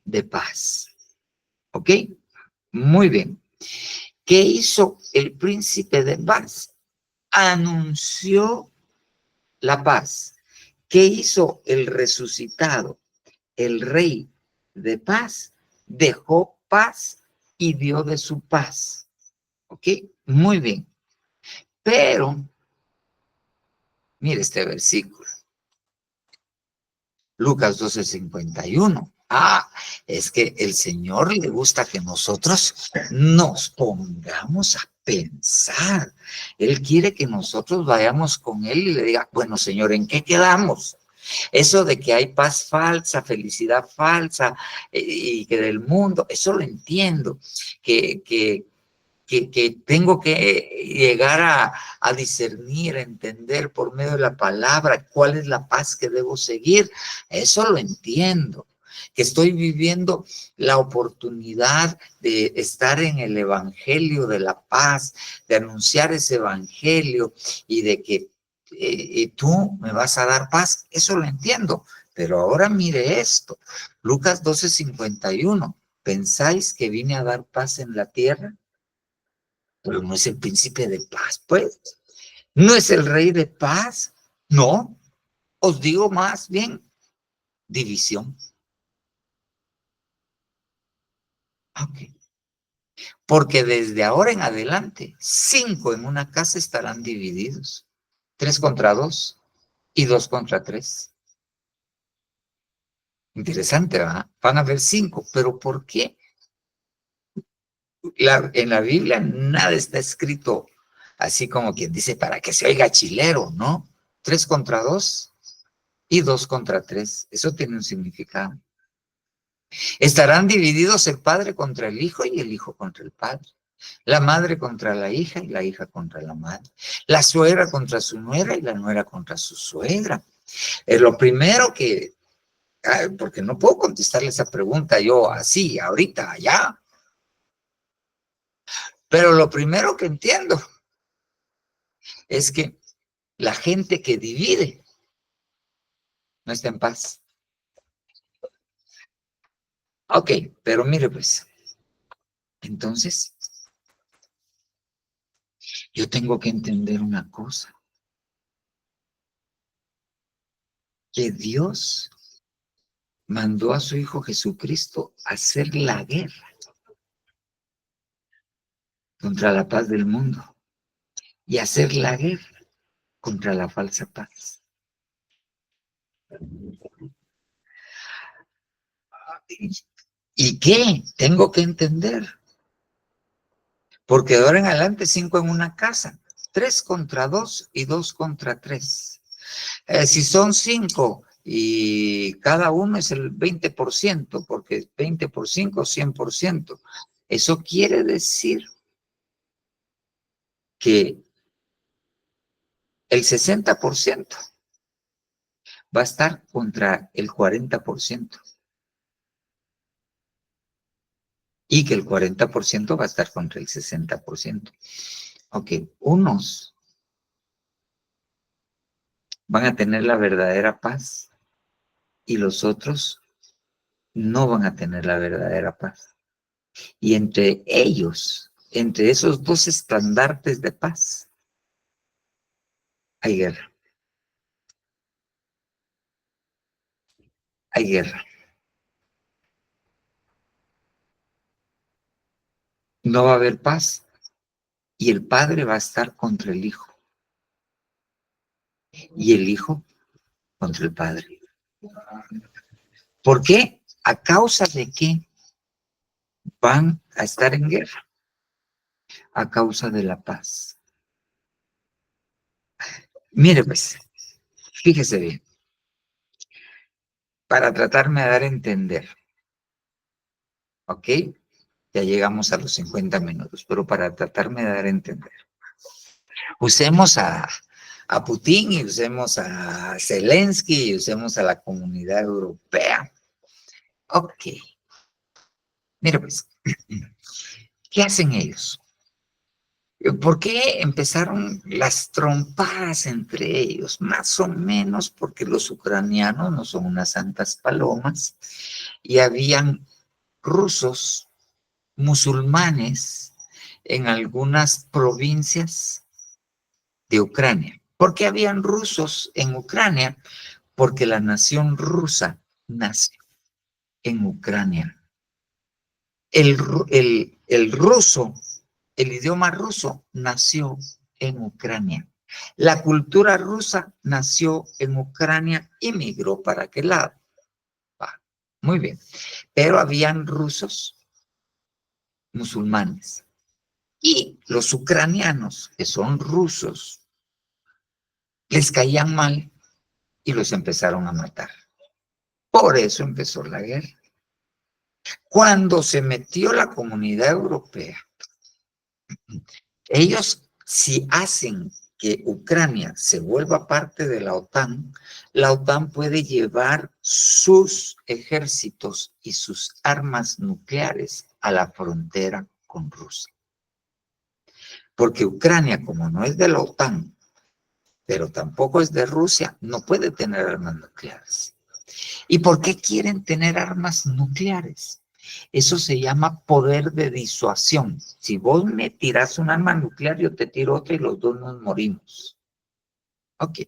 de paz. ¿Ok? Muy bien. ¿Qué hizo el príncipe de paz? Anunció la paz. ¿Qué hizo el resucitado? El Rey de paz dejó paz y dio de su paz. ¿Ok? Muy bien. Pero, mire este versículo. Lucas 12:51. Es que el Señor le gusta que nosotros nos pongamos a pensar. Él quiere que nosotros vayamos con Él y le diga, bueno, Señor, ¿en qué quedamos? Eso de que hay paz falsa, felicidad falsa y que del mundo, eso lo entiendo, que tengo que llegar a discernir, a entender por medio de la palabra cuál es la paz que debo seguir. Eso lo entiendo. Que estoy viviendo la oportunidad de estar en el evangelio de la paz, de anunciar ese evangelio y de que tú me vas a dar paz. Eso lo entiendo. Pero ahora mire esto. Lucas 12:51. ¿Pensáis que vine a dar paz en la tierra? Pero no es el príncipe de paz, pues. No es el rey de paz. No. Os digo más bien división. Ok. Porque desde ahora en adelante, 5 en una casa estarán divididos. 3 contra 2 y 2 contra 3. Interesante, ¿verdad? Van a haber 5. ¿Pero por qué? En la Biblia nada está escrito así como quien dice para que se oiga chilero, ¿no? 3 contra 2 y 2 contra 3. Eso tiene un significado. Estarán divididos el padre contra el hijo y el hijo contra el padre. La madre contra la hija y la hija contra la madre. La suegra contra su nuera y la nuera contra su suegra. Es lo primero que, porque no puedo contestarle esa pregunta yo así, ahorita, allá. Pero lo primero que entiendo es que la gente que divide no está en paz. Ok, pero mire pues, entonces yo tengo que entender una cosa, que Dios mandó a su Hijo Jesucristo a hacer la guerra contra la paz del mundo y hacer la guerra contra la falsa paz. ¿Y qué? Tengo que entender. Porque de ahora en adelante 5 en una casa, 3 contra 2 y 2 contra 3. Si son 5 y cada uno es el 20%, porque 20 por 5, 100%. Eso quiere decir que el 60% va a estar contra el 40% y que el 40% va a estar contra el 60%. Ok, unos van a tener la verdadera paz y los otros no van a tener la verdadera paz. Y entre ellos, entre esos dos estandartes de paz, hay guerra. Hay guerra. No va a haber paz y el padre va a estar contra el hijo, y el hijo contra el padre. ¿Por qué? ¿A causa de qué van a estar en guerra? A causa de la paz. Mire pues, fíjese bien, para tratarme de dar a entender, ¿ok? Ya llegamos a los 50 minutos, pero para tratarme de dar a entender. Usemos a Putin y usemos a Zelensky y usemos a la comunidad europea. Ok. Mire pues, ¿qué hacen ellos? ¿Por qué empezaron las trompadas entre ellos? Más o menos porque los ucranianos no son unas santas palomas y habían rusos, musulmanes en algunas provincias de Ucrania. ¿Por qué habían rusos en Ucrania? Porque la nación rusa nació en Ucrania. El ruso, el idioma ruso nació en Ucrania. La cultura rusa nació en Ucrania y migró para aquel lado. Muy bien. Pero habían rusos musulmanes. Y los ucranianos, que son rusos, les caían mal y los empezaron a matar. Por eso empezó la guerra. Cuando se metió la comunidad europea, ellos, si hacen que Ucrania se vuelva parte de la OTAN puede llevar sus ejércitos y sus armas nucleares a la frontera con Rusia. Porque Ucrania, como no es de la OTAN, pero tampoco es de Rusia, no puede tener armas nucleares. ¿Y por qué quieren tener armas nucleares? Eso se llama poder de disuasión. Si vos me tirás un arma nuclear, yo te tiro otra y los dos nos morimos. Ok.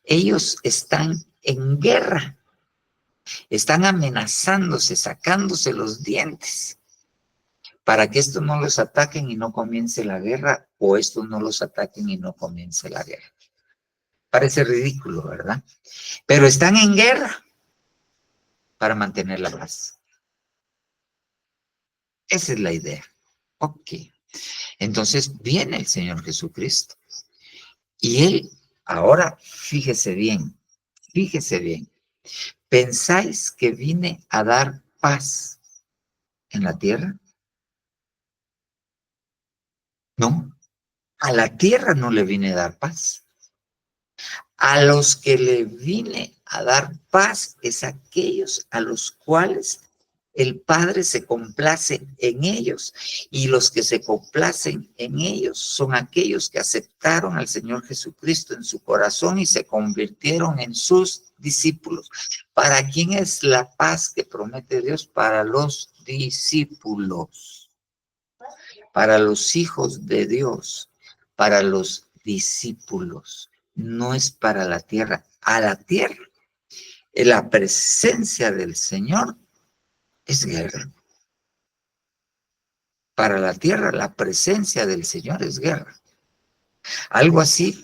Ellos están en guerra. Están amenazándose, sacándose los dientes para que estos no los ataquen y no comience la guerra, o estos no los ataquen y no comience la guerra. Parece ridículo, ¿verdad? Pero están en guerra para mantener la paz. Esa es la idea. Ok. Entonces viene el Señor Jesucristo. Y Él, ahora fíjese bien, ¿pensáis que vine a dar paz en la tierra? No, a la tierra no le vine a dar paz. A los que le vine a dar paz es aquellos a los cuales el Padre se complace en ellos, y los que se complacen en ellos son aquellos que aceptaron al Señor Jesucristo en su corazón y se convirtieron en sus discípulos. ¿Para quién es la paz que promete Dios? Para los discípulos, para los hijos de Dios, para los discípulos. No es para la tierra. A la tierra, en la presencia del Señor es guerra. Para la tierra, la presencia del Señor es guerra. Algo así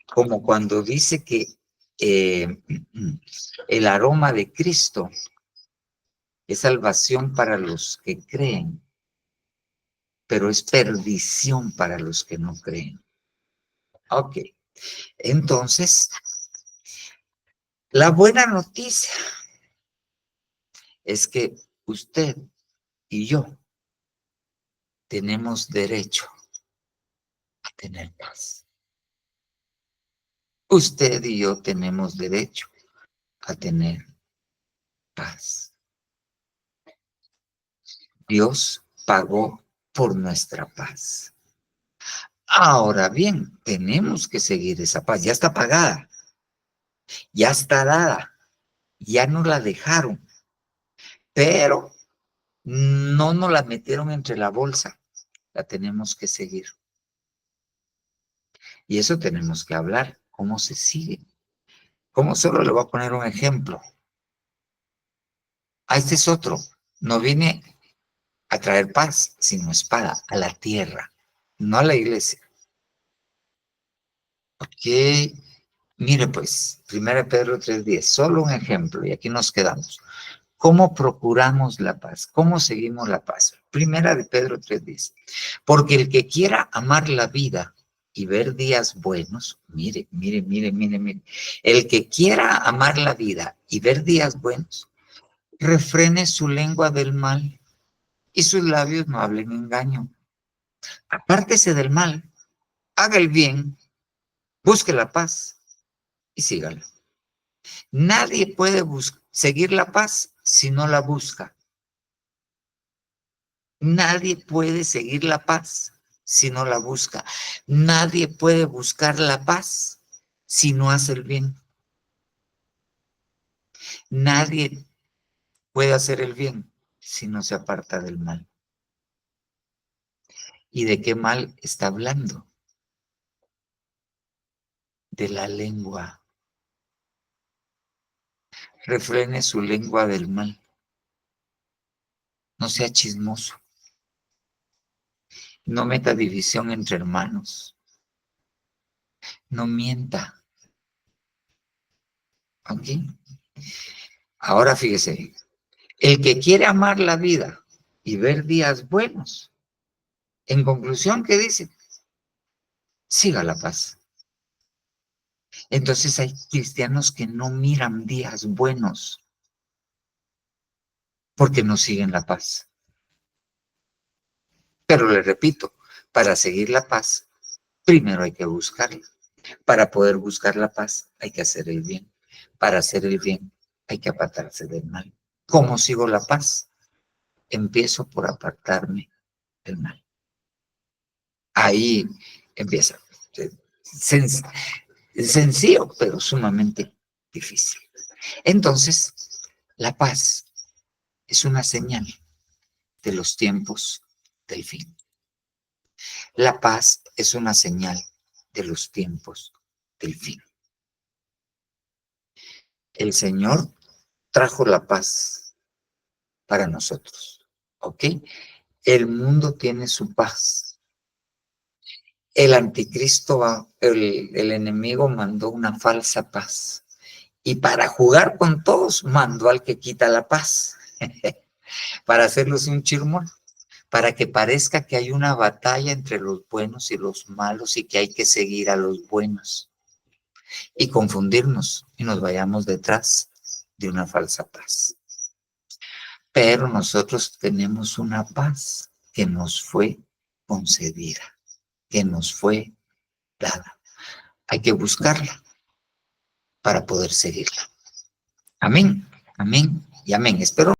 como cuando dice que el aroma de Cristo es salvación para los que creen, pero es perdición para los que no creen. Ok, entonces, la buena noticia es que usted y yo tenemos derecho a tener paz. Usted y yo tenemos derecho a tener paz. Dios pagó por nuestra paz. Ahora bien, tenemos que seguir esa paz. Ya está pagada, ya está dada, ya nos la dejaron, pero no nos la metieron entre la bolsa. La tenemos que seguir. Y eso tenemos que hablar. ¿Cómo se sigue? ¿Cómo? Solo le voy a poner un ejemplo. Este es otro. No vine a traer paz, sino espada, a la tierra. no a la iglesia. Ok, mire pues, 1 Pedro 3:10, solo un ejemplo y aquí nos quedamos. ¿Cómo procuramos la paz? ¿Cómo seguimos la paz? 1 Pedro 3:10, porque el que quiera amar la vida y ver días buenos, mire, el que quiera amar la vida y ver días buenos, refrene su lengua del mal y sus labios no hablen engaño. Apártese del mal, haga el bien, busque la paz y sígala. Nadie puede seguir la paz si no la busca. Nadie puede seguir la paz si no la busca. Nadie puede buscar la paz si no hace el bien. Nadie puede hacer el bien si no se aparta del mal. ¿Y de qué mal está hablando? De la lengua. Refrene su lengua del mal. No sea chismoso. No meta división entre hermanos. No mienta. ¿Ok? Ahora fíjese, el que quiere amar la vida y ver días buenos, en conclusión, ¿qué dice? Siga la paz. Entonces hay cristianos que no miran días buenos porque no siguen la paz. Pero le repito, para seguir la paz, primero hay que buscarla. Para poder buscar la paz, hay que hacer el bien. Para hacer el bien, hay que apartarse del mal. ¿Cómo sigo la paz? Empiezo por apartarme del mal. Ahí empieza. Sencillo, pero sumamente difícil. Entonces, la paz es una señal de los tiempos del fin. La paz es una señal de los tiempos del fin. El Señor trajo la paz para nosotros, ¿ok? El mundo tiene su paz. El anticristo, el enemigo mandó una falsa paz. Y para jugar con todos, mandó al que quita la paz. Para hacerlos un chirmol, para que parezca que hay una batalla entre los buenos y los malos y que hay que seguir a los buenos y confundirnos y nos vayamos detrás de una falsa paz. Pero nosotros tenemos una paz que nos fue concedida, que nos fue dada. Hay que buscarla para poder seguirla. Amén, amén y amén. Espero